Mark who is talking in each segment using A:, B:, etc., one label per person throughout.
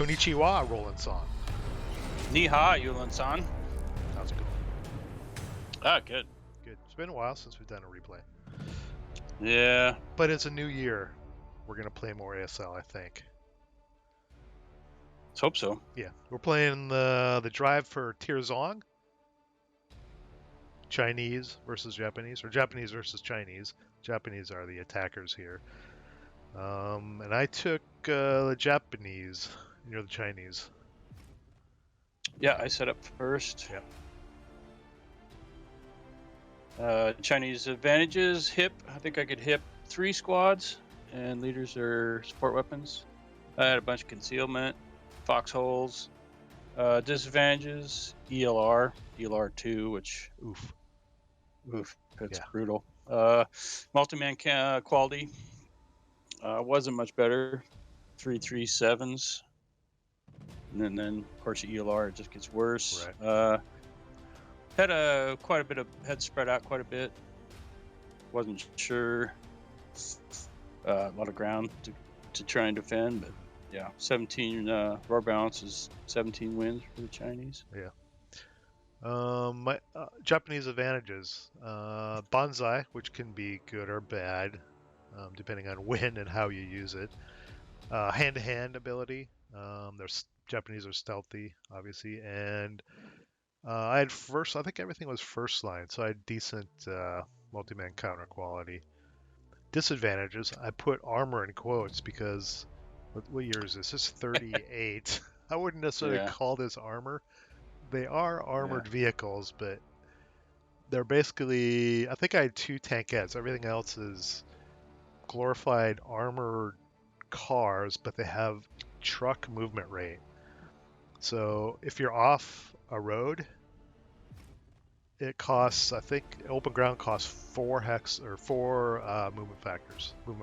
A: Konnichiwa, Roland-san.
B: Ni hao, Yulan-san.
A: How's it going?
B: Ah, good.
A: Good. It's been a while since we've done a replay.
B: Yeah.
A: But it's a new year. We're going to play more ASL, I think.
B: Let's hope so.
A: Yeah. We're playing the drive for Taierzhuang. Chinese versus Japanese, or Japanese versus Chinese. Japanese are the attackers here. And I took the Japanese, and you're the Chinese.
B: Yeah, I set up first.
A: Yeah.
B: Chinese advantages, hip. I think I could hip 3 squads, and leaders are support weapons. I had a bunch of concealment, foxholes. Disadvantages, ELR, ELR2, which, oof, that's
A: Yeah.
B: brutal. Multi-man quality wasn't much better. 337s. And then of course, ELR, it just gets worse.
A: Right.
B: Had quite a bit of head spread out quite a bit. Wasn't sure. A lot of ground to try and defend, but yeah, 17 raw balance is 17 wins for the Chinese.
A: Yeah. My Japanese advantages: bonsai, which can be good or bad, depending on when and how you use it. Hand-to-hand ability. There's Japanese are stealthy, obviously, and I had first. I think everything was first line, so I had decent multi-man counter quality. Disadvantages: I put armor in quotes because what year is this? This is 38. I wouldn't necessarily call this armor. They are armored vehicles, but they're basically. I think I had 2 tankettes. Everything else is glorified armored cars, but they have truck movement rate. So if you're off a road, it costs, I think, open ground costs 4 movement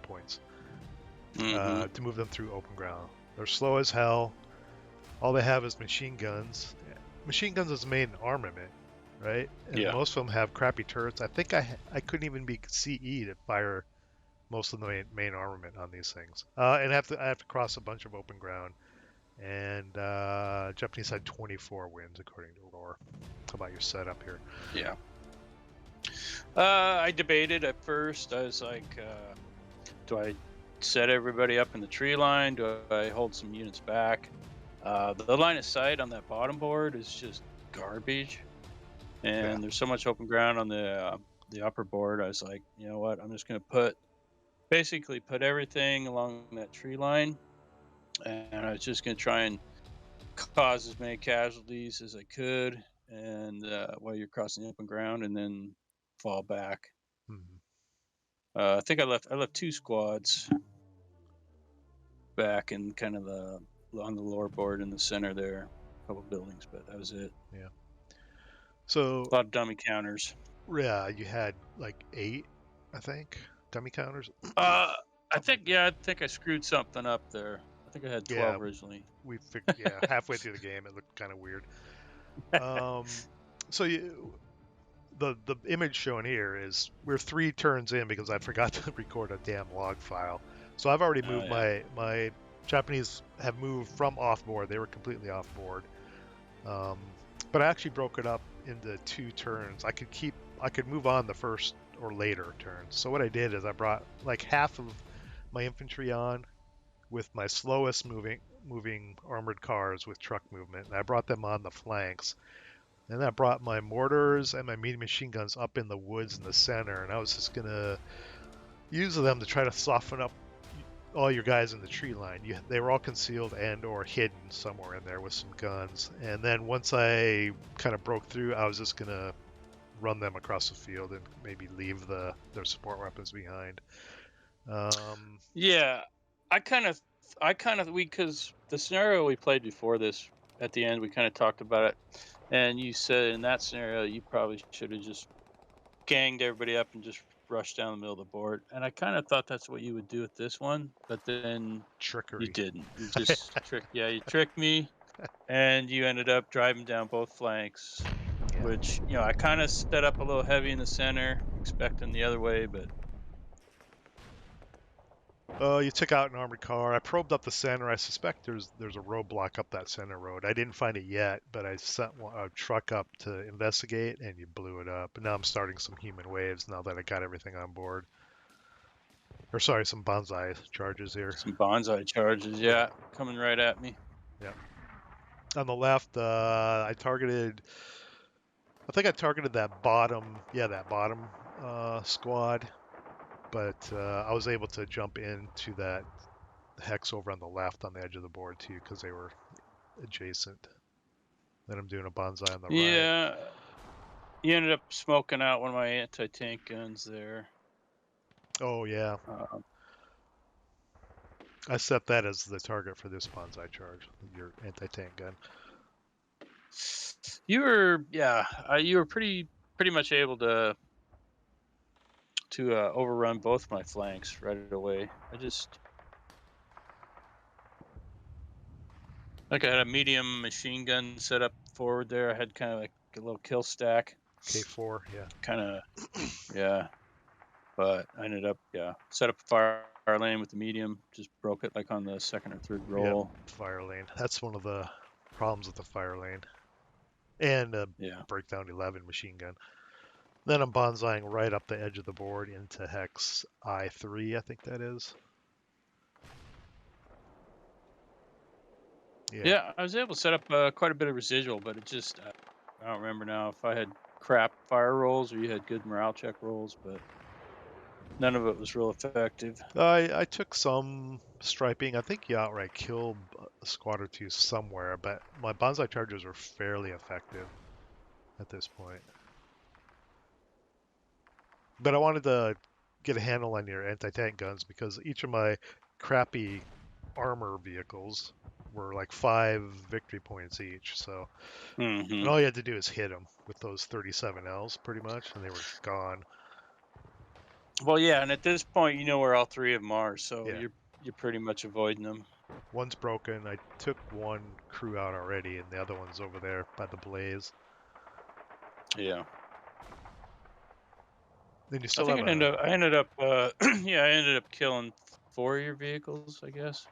A: points to move them through open ground. They're slow as hell. All they have is machine guns. Machine guns is the main armament, right? And most of them have crappy turrets. I think I couldn't even be CE to fire most of the main armament on these things. And I have to cross a bunch of open ground. And Japanese had 24 wins according to Roar. How about your setup here?
B: Yeah. I debated at first. I was like, do I set everybody up in the tree line? Do I hold some units back? The line of sight on that bottom board is just garbage. And there's so much open ground on the upper board. I was like, you know what? I'm just going to basically put everything along that tree line. And I was just going to try and cause as many casualties as I could, and while you're crossing the open ground, and then fall back. I think I left 2 squads back in kind of on the lower board in the center there, a couple buildings, but that was it.
A: Yeah. So
B: a lot of dummy counters.
A: Yeah, you had like 8, I think, dummy counters.
B: I think I screwed something up there. I think I had 12 originally.
A: We figured, halfway through the game, it looked kind of weird. So the image shown here is we're 3 turns in because I forgot to record a damn log file. So I've already moved my Japanese have moved from off board. They were completely off board. But I actually broke it up into 2 turns. I could move on the first or later turns. So what I did is I brought like half of my infantry on with my slowest moving armored cars with truck movement, and I brought them on the flanks. And I brought my mortars and my medium machine guns up in the woods in the center, and I was just gonna use them to try to soften up all your guys in the tree line. They were all concealed and or hidden somewhere in there with some guns. And then once I kind of broke through, I was just gonna run them across the field and maybe leave their support weapons behind.
B: Because the scenario we played before this, at the end we kind of talked about it, and you said in that scenario you probably should have just ganged everybody up and just rushed down the middle of the board. And I kind of thought that's what you would do with this one, but then
A: trickery.
B: You didn't. You just you tricked me, and you ended up driving down both flanks, which I kind of set up a little heavy in the center, expecting the other way, but
A: You took out an armored car. I probed up the center. I suspect there's a roadblock up that center road. I didn't find it yet, but I sent a truck up to investigate, and you blew it up. And now I'm starting some human waves now that I got everything on board. Or sorry, some bonsai charges here.
B: Some bonsai charges, yeah, coming right at me.
A: Yeah. On the left, I think I targeted that bottom, that bottom squad, but I was able to jump into that hex over on the left on the edge of the board too, because they were adjacent. Then I'm doing a bonsai on the right.
B: Yeah, you ended up smoking out one of my anti-tank guns there.
A: Oh yeah, I set that as the target for this bonsai charge, your anti-tank gun.
B: You were pretty much able to overrun both my flanks right away. I had a medium machine gun set up forward there. I had kind of like a little kill stack.
A: K4, yeah.
B: Kind of, yeah. But I ended up, set up a fire lane with the medium. Just broke it like on the second or third roll.
A: Yeah, fire lane. That's one of the problems with the fire lane. And a breakdown 11 machine gun. Then I'm bonsaiing right up the edge of the board into hex I3, I think that is.
B: Yeah, I was able to set up quite a bit of residual, but it just, I don't remember now if I had crap fire rolls or you had good morale check rolls, but none of it was real effective.
A: I took some striping. I think you outright killed a squad or two somewhere, but my bonsai charges were fairly effective at this point. But I wanted to get a handle on your anti-tank guns because each of my crappy armor vehicles were like 5 victory points each. So, and all you had to do is hit them with those 37Ls pretty much, and they were gone.
B: Well, yeah, and at this point, you know where all three of them are, so you're pretty much avoiding them.
A: One's broken. I took one crew out already, and the other one's over there by the blaze.
B: Yeah.
A: Then you still
B: I ended up I ended up killing 4 of your vehicles, I guess.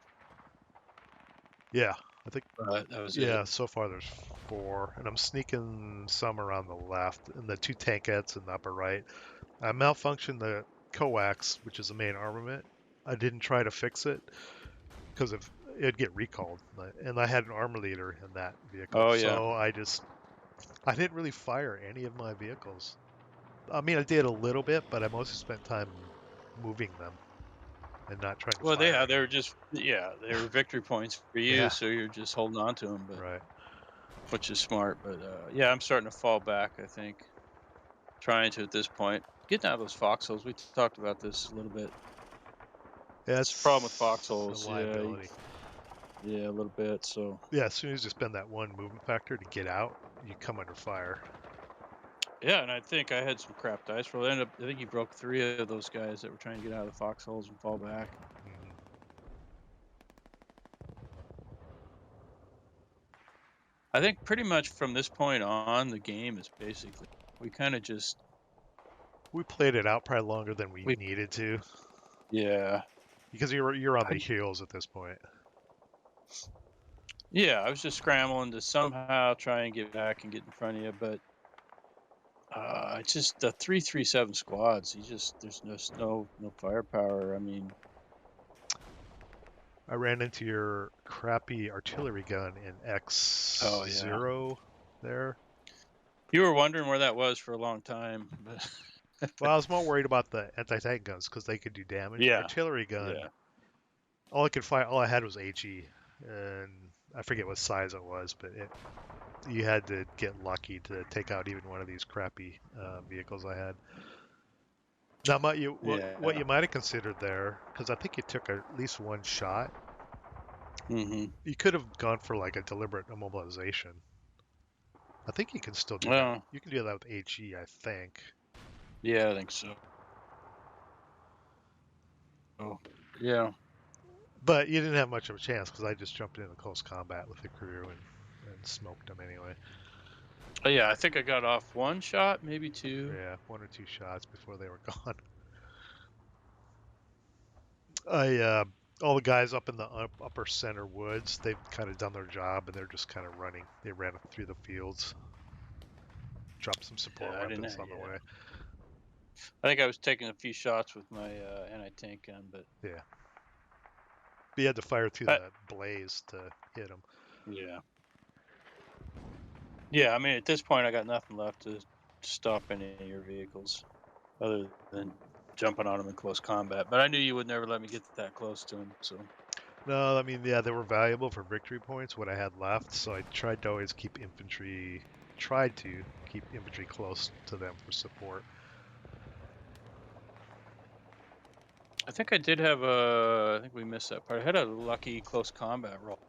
A: Yeah, I think.
B: That was it.
A: So far there's 4, and I'm sneaking some around the left, and the 2 tankettes in the upper right. I malfunctioned the coax, which is the main armament. I didn't try to fix it because it'd get recalled, and I had an armor leader in that vehicle.
B: Oh, yeah.
A: So I didn't really fire any of my vehicles. I mean, I did a little bit, but I mostly spent time moving them and not trying to fire.
B: Well, they were just they were victory points for you, so you're just holding on to them, but
A: right.
B: Which is smart. But I'm starting to fall back. I think trying to at this point getting out of those foxholes. We talked about this a little bit.
A: Yeah,
B: that's the problem with foxholes.
A: Liability.
B: Yeah, a little bit. So
A: yeah, as soon as you spend that one movement factor to get out, you come under fire.
B: Yeah, and I think I had some crap dice roll. I think you broke 3 of those guys that were trying to get out of the foxholes and fall back.
A: Mm-hmm.
B: I think pretty much from this point on, the game is basically we kind of just
A: played it out probably longer than we needed to.
B: Yeah,
A: because you're on the heels at this point.
B: Yeah, I was just scrambling to somehow try and get back and get in front of you, but just the 337 squads. There's no firepower. I mean,
A: I ran into your crappy artillery gun in X0 there.
B: You were wondering where that was for a long time. But
A: well, I was more worried about the anti-tank guns because they could do damage.
B: Yeah.
A: Artillery gun. Yeah. All I had was HE, and I forget what size it was, but you had to get lucky to take out even one of these crappy vehicles I had. Now, what you might have considered there, because I think you took at least one shot.
B: Mm-hmm.
A: You could have gone for like a deliberate immobilization. I think you can still do that. You can do that with HE, I think.
B: Yeah, I think so. Oh, yeah.
A: But you didn't have much of a chance because I just jumped into close combat with the crew and smoked them anyway.
B: Oh, yeah, I think I got off 1 shot, maybe 2.
A: Yeah, 1 or 2 shots before they were gone. I all the guys up in the upper center woods, they've kind of done their job and they're just kind of running. They ran through the fields, dropped some support
B: Yeah, I didn't.
A: weapons on the
B: Yeah,
A: way.
B: I think I was taking a few shots with my anti-tank gun, but
A: Yeah, but you had to fire through
B: I,
A: the blaze to hit them.
B: yeah, yeah. I mean, at this point, I got nothing left to stop any of your vehicles, other than jumping on them in close combat. But I knew you would never let me get that close to them, so
A: No, I mean, yeah, they were valuable for victory points, what I had left, so I tried to always keep infantry, tried to keep infantry close to them for support.
B: I think I did have a. I think we missed that part. I had a lucky close combat roll.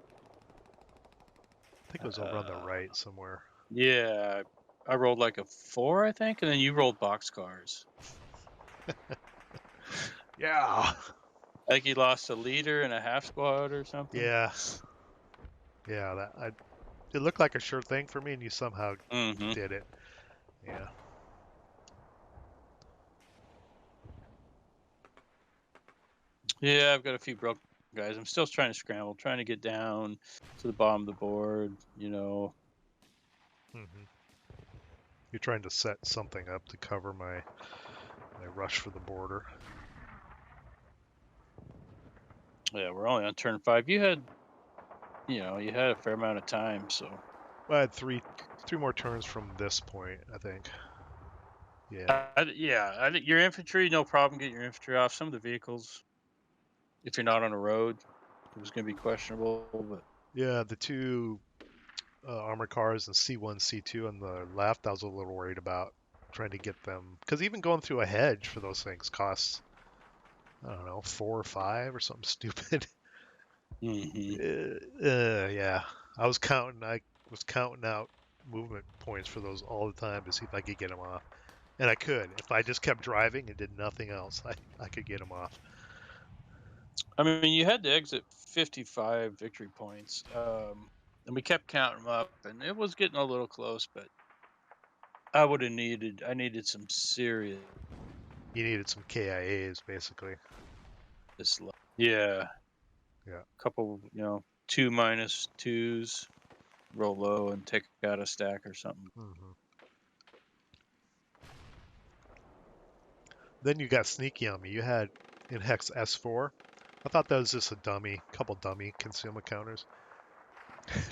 A: I think it was over on the right somewhere.
B: Yeah, I rolled like a 4, I think, and then you rolled boxcars.
A: Yeah,
B: I think you lost a leader and a half squad or something.
A: yeah, yeah. It looked like a sure thing for me, and you somehow
B: Mm-hmm.
A: did it. Yeah.
B: Yeah, I've got a few broken guys. I'm still trying to scramble, trying to get down to the bottom of the board.
A: hmm You're trying to set something up to cover my rush for the border.
B: Yeah, we're only on turn 5. You had a fair amount of time, so.
A: Well, I had three more turns from this point, I think. Yeah.
B: I think your infantry, no problem. Get your infantry off. Some of the vehicles, if you're not on a road, it was going to be questionable, but.
A: Yeah, the two armored cars and C1, C2 on the left, I was a little worried about trying to get them. Because even going through a hedge for those things costs, I don't know, 4 or 5 or something stupid.
B: Mm-hmm.
A: Yeah. I was counting out movement points for those all the time to see if I could get them off. And I could. If I just kept driving and did nothing else, I could get them off.
B: I mean, you had to exit 55 victory points, and we kept counting them up, and it was getting a little close, but I needed some serious.
A: You needed some KIAs, basically.
B: Yeah,
A: Yeah.
B: couple, 2-2s, roll low and take out a stack or something.
A: hmm Then you got sneaky on me. You had in Hex S4. I thought that was just a couple dummy concealment counters.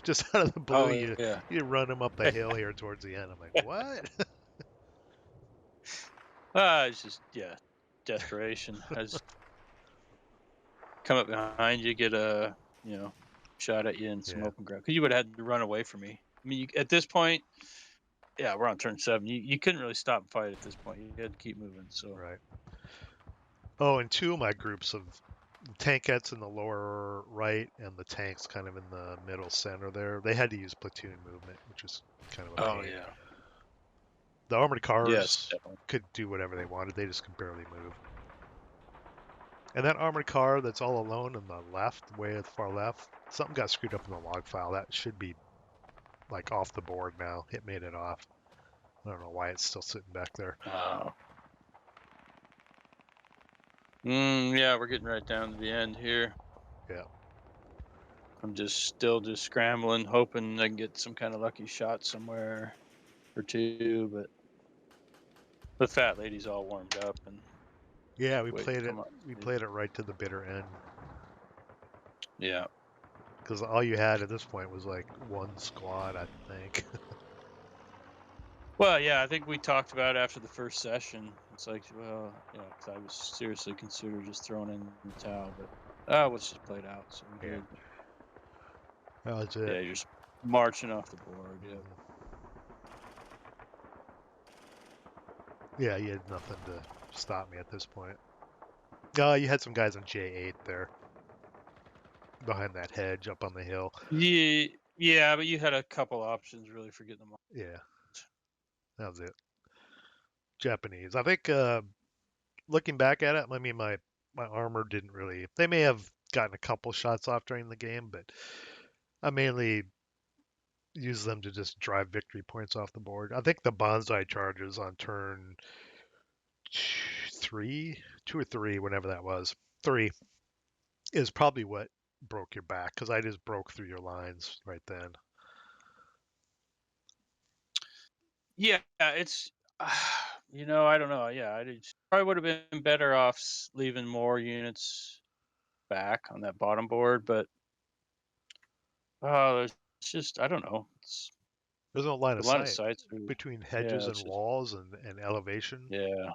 A: Just out of the blue,
B: Oh
A: you
B: yeah.
A: you run them up the hill here towards the end. I'm like, what?
B: It's just desperation. I just come up behind you, get a shot at you in some
A: Yeah,
B: open ground because you would have had to run away from me. I mean, at this point, yeah, we're on turn 7. You couldn't really stop and fight at this point. You had to keep moving. So
A: right. Oh, and two of my groups of tankettes in the lower right and the tanks kind of in the middle center there, they had to use platoon movement, which was kind of a
B: oh
A: pain.
B: yeah,
A: The armored
B: yes,
A: cars
B: definitely.
A: could do whatever they wanted. They just could barely move. And that armored car that's all alone in the left, way at the far left, something got screwed up in the log file. That should be like off the board now. It made it off. I don't know why it's still sitting back there.
B: Oh. Yeah, we're getting right down to the end here.
A: Yeah.
B: I'm still scrambling, hoping I can get some kind of lucky shot somewhere or two, but the fat lady's all warmed up and
A: Yeah,
B: just waiting to come up.
A: we played it right to the bitter end.
B: Yeah.
A: Because all you had at this point was like one squad, I think.
B: Well, yeah, I think we talked about it after the first session. It's like, well, because I was seriously considering just throwing in the towel, but let's just play it out. So we
A: Yeah,
B: did.
A: that was it.
B: Yeah, you're just marching off the board. Yep.
A: Yeah, you had nothing to stop me at this point. You had some guys on J8 there, behind that hedge up on the hill.
B: Yeah, but you had a couple options really for getting them off.
A: Yeah, that was it. Japanese. I think looking back at it, I mean my armor didn't really. They may have gotten a couple shots off during the game, but I mainly used them to just drive victory points off the board. I think the bonsai charges on turn 2 or 3, whenever that was. 3. is probably what broke your back, because I just broke through your lines right then.
B: Yeah, it's I don't know. Yeah, probably would have been better off leaving more units back on that bottom board, but it's just I don't know.
A: There's no line
B: The
A: of
B: line of
A: sight
B: sights are
A: between
B: yeah,
A: hedges and
B: it's just
A: walls and elevation.
B: yeah,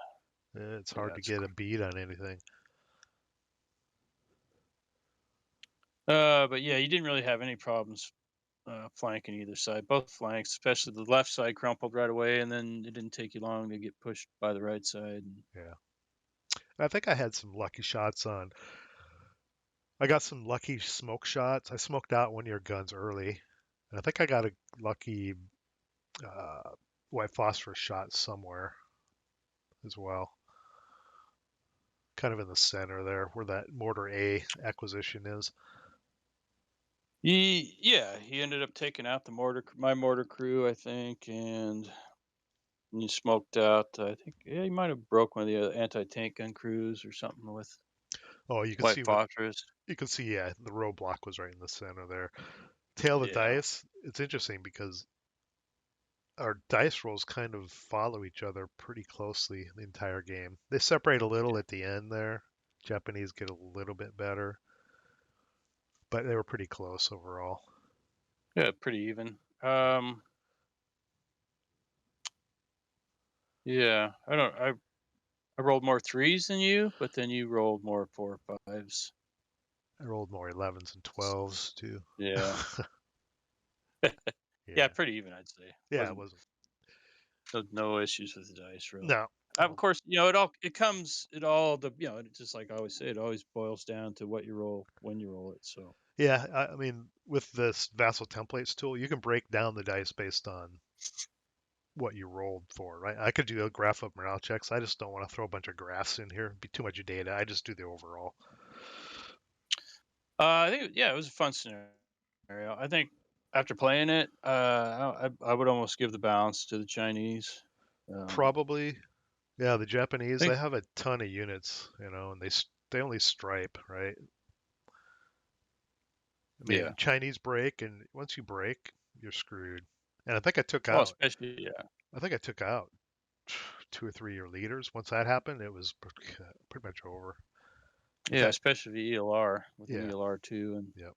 A: It's
B: yeah,
A: hard to get a bead on anything.
B: but yeah, you didn't really have any problems flanking either side. Both flanks, especially the left side, crumpled right away, and then it didn't take you long to get pushed by the right side.
A: Yeah. I think I had some lucky shots on. I got some lucky smoke shots. I smoked out one of your guns early. And I think I got a lucky uh, white phosphorus shot somewhere as well. Kind of in the center there where that mortar A acquisition is.
B: He ended up taking out my mortar crew, I think, and he smoked out. I think he might have broke one of the anti-tank gun crews or something with
A: Oh, you can
B: white
A: see what
B: phosphorus.
A: you can see. Yeah, the roadblock was right in the center there. Tail of the
B: Yeah,
A: dice. It's interesting because our dice rolls kind of follow each other pretty closely the entire game. They separate a little at the end there. Japanese get a little bit better, but they were pretty close overall.
B: yeah, pretty even. Yeah, I rolled more threes than you, but then you rolled more 4 or 5s.
A: I rolled more 11s and 12s too.
B: Yeah, yeah,
A: Yeah.
B: pretty even, I'd say.
A: Yeah, it
B: Wasn't
A: wasn't.
B: no issues with the dice really.
A: No.
B: Of
A: No.
B: course, it just like I always say, it always boils down to what you roll when you roll it. So
A: Yeah, I mean, with this Vassal Templates tool, you can break down the dice based on what you rolled for, right? I could do a graph of morale checks. I just don't want to throw a bunch of graphs in here. It'd be too much data. I just do the overall.
B: I think it was a fun scenario. I think after playing it, I would almost give the balance to the Chinese.
A: Probably, yeah, the
B: I
A: Japanese, they
B: think
A: have a ton of units, and they only stripe, right? I
B: yeah.
A: mean, Chinese break, and once you break, you're screwed. And I think I took
B: Well,
A: out,
B: especially yeah.
A: I think I took out 2 or 3 year leaders. Once that happened, it was pretty much over. In
B: Yeah,
A: fact,
B: especially ELR with an
A: yeah,
B: ELR too, and
A: yeah.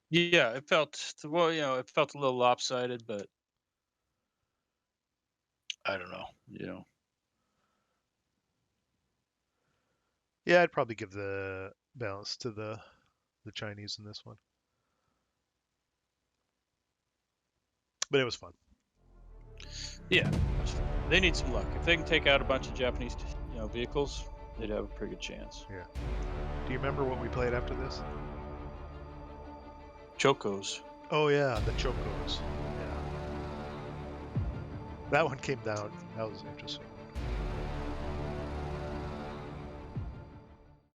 B: yeah, it felt it felt a little lopsided, but I don't know.
A: Yeah, I'd probably give the balance to the Chinese in this one. But it was fun.
B: Yeah, they need some luck. If they can take out a bunch of Japanese, vehicles, they'd have a pretty good chance.
A: Yeah. Do you remember what we played after this?
B: Chocos.
A: Oh yeah, the Chocos. Yeah. That one came down. That was interesting.